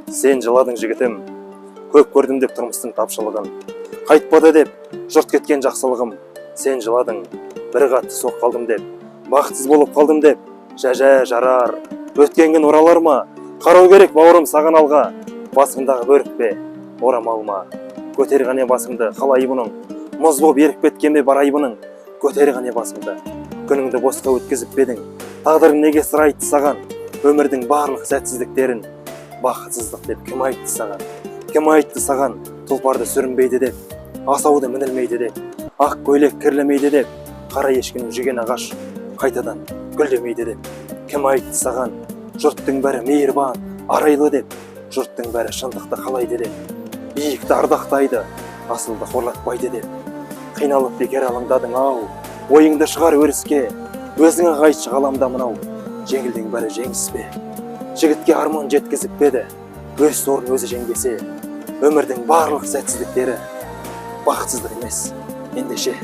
Сен жыладың жігітім, көп көрдім деп тұрмыстың тапшылығын. Қайтпады деп жұрт кеткен жақсылығым. Сен жыладың, бір қатты соқ қалдым деп, бақытсыз болып қалдым деп. Жарар, өткен күн оралар ма? Қарау керек бауырым саған алға. Басыңдағы бөрікпе, орамал ма? Көтер ғане басыңды, қалай бұның? Мұз боп еріп кеткен бе бар айбының? Көтер ғане басыңды, күніңді босқа өткізіп бедің. Тағдырың неге сыр айтты саған? Өмірдің барлық сәтсіздіктерін бақытсыздық деп кім айтты саған? Кім айтты саған тұлпарды сүрінбейді деп, асауды мінілмейді деп, ақ көйлек кірлемейді деп, қара ешкінің жүген ағаш қайтадан гүлдемейді деп. Кім айтты саған жұрттың бәрі мейірбан, арайлы деп, жұрттың бәрі шындықты қалайды деп, биікті ардақтайды, асылды қорлатпайды деп. Қиналып бекер алаңдадың ау, ойыңды шығар өріске, өзіңе қайтшы ғаламда мынау, жеңілдің бәрі жеңіс пе? Жігітке арман жеткізіп беді, өз сорын өзі жеңбесе, өмірдің барлық сәтсіздіктері бақытсыздық емес, ендеше.